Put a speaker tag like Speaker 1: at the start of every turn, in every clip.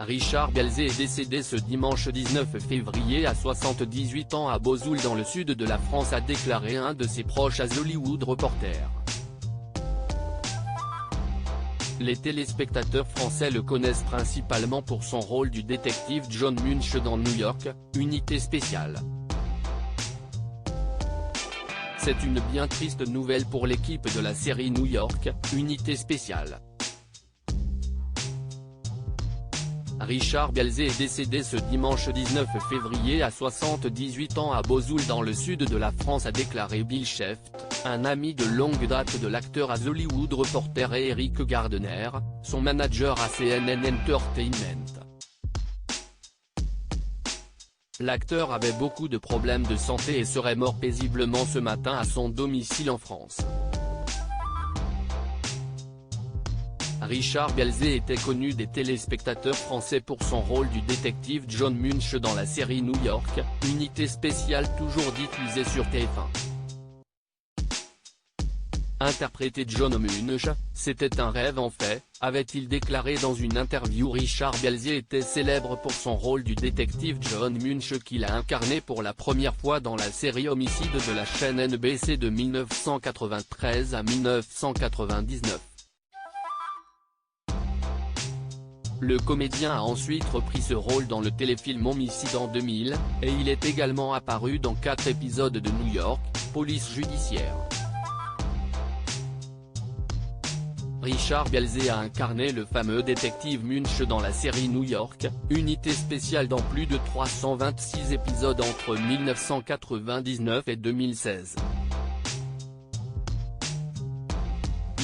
Speaker 1: Richard Belzer est décédé ce dimanche 19 février à 78 ans à Bozoul dans le sud de la France, a déclaré un de ses proches à The Hollywood Reporter. Les téléspectateurs français le connaissent principalement pour son rôle du détective John Munch dans New York, Unité spéciale. C'est une bien triste nouvelle pour l'équipe de la série New York, Unité spéciale. Richard Belzer est décédé ce dimanche 19 février à 78 ans à Bozoul dans le sud de la France, a déclaré Bill Sheft, un ami de longue date de l'acteur à The Hollywood Reporter, et Eric Gardner, son manager à CNN Entertainment. L'acteur avait beaucoup de problèmes de santé et serait mort paisiblement ce matin à son domicile en France. Richard Belzer était connu des téléspectateurs français pour son rôle du détective John Munch dans la série New York, Unité spéciale, toujours diffusée sur TF1. Interpréter John Munch, c'était un rêve en fait, avait-il déclaré dans une interview. Richard Belzer était célèbre pour son rôle du détective John Munch qu'il a incarné pour la première fois dans la série Homicide de la chaîne NBC de 1993 à 1999. Le comédien a ensuite repris ce rôle dans le téléfilm Homicide en 2000, et il est également apparu dans 4 épisodes de New York, Police judiciaire. Richard Belzer a incarné le fameux détective Munch dans la série New York, Unité spéciale, dans plus de 326 épisodes entre 1999 et 2016.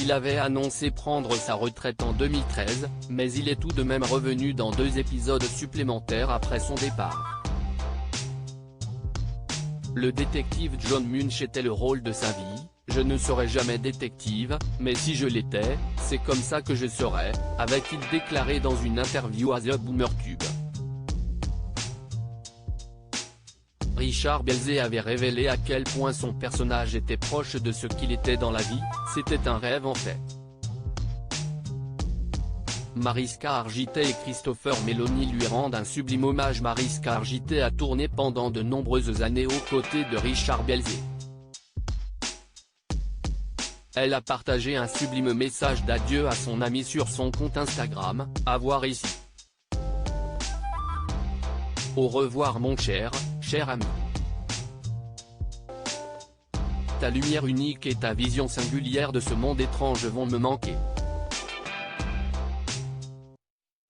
Speaker 1: Il avait annoncé prendre sa retraite en 2013, mais il est tout de même revenu dans 2 épisodes supplémentaires après son départ. Le détective John Munch était le rôle de sa vie. Je ne serai jamais détective, mais si je l'étais, c'est comme ça que je serais, avait-il déclaré dans une interview à The Boomertube. Richard Belzer avait révélé à quel point son personnage était proche de ce qu'il était dans la vie, c'était un rêve en fait. Mariska Hargitay et Christopher Meloni lui rendent un sublime hommage. Mariska Hargitay a tourné pendant de nombreuses années aux côtés de Richard Belzer. Elle a partagé un sublime message d'adieu à son ami sur son compte Instagram, à voir ici. Au revoir mon cher ami. Ta lumière unique et ta vision singulière de ce monde étrange vont me manquer.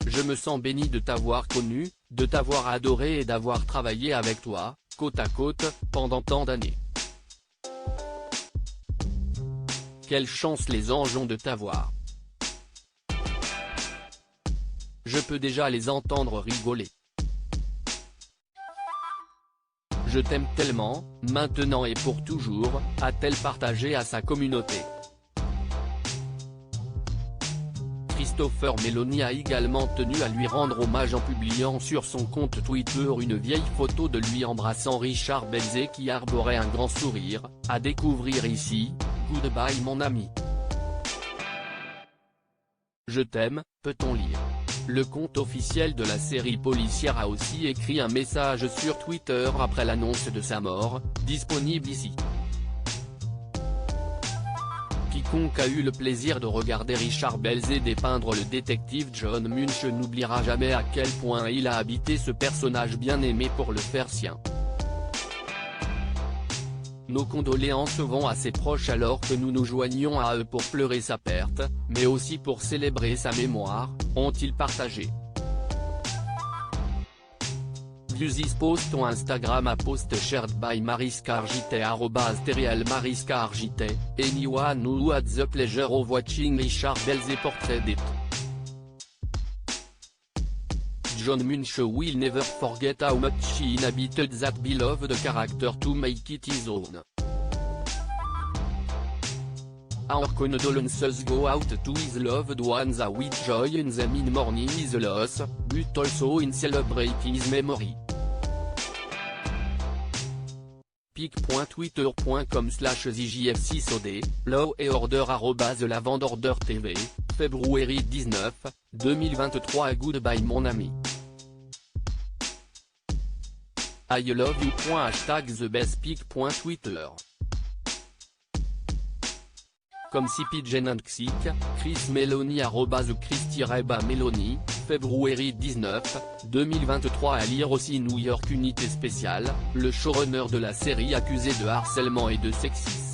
Speaker 1: Je me sens béni de t'avoir connu, de t'avoir adoré et d'avoir travaillé avec toi, côte à côte, pendant tant d'années. Quelle chance les anges ont de t'avoir. Je peux déjà les entendre rigoler. Je t'aime tellement, maintenant et pour toujours, a-t-elle partagé à sa communauté. Christopher Meloni a également tenu à lui rendre hommage en publiant sur son compte Twitter une vieille photo de lui embrassant Richard Belzer qui arborait un grand sourire, à découvrir ici. Goodbye mon ami. Je t'aime, peut-on lire. Le compte officiel de la série policière a aussi écrit un message sur Twitter après l'annonce de sa mort, disponible ici. Quiconque a eu le plaisir de regarder Richard Belzer dépeindre le détective John Munch n'oubliera jamais à quel point il a habité ce personnage bien aimé pour le faire sien. Nos condoléances vont à ses proches alors que nous nous joignons à eux pour pleurer sa perte, mais aussi pour célébrer sa mémoire, ont-ils partagé. View this post on Instagram à post shared by Mariska Hargitay @Mariska Hargitay, anyone who had the pleasure of watching Richard Belzer portrait it. John Munch will never forget how much he inhabited that beloved character to make it his own. Our condolences go out to his loved ones with joy in them in mourning his loss, but also in celebrating his memory. pic.twitter.com/ZJF6OD, Law et Order @LavendeOrder TV, Février 19, 2023 Goodbye mon ami. I love you. #TheBestPic.Twitter. Comme si Pigeon and Xic, Chris Meloni @Chris-Meloni, Février 19, 2023 à lire aussi New York Unité spéciale, le showrunner de la série accusé de harcèlement et de sexisme.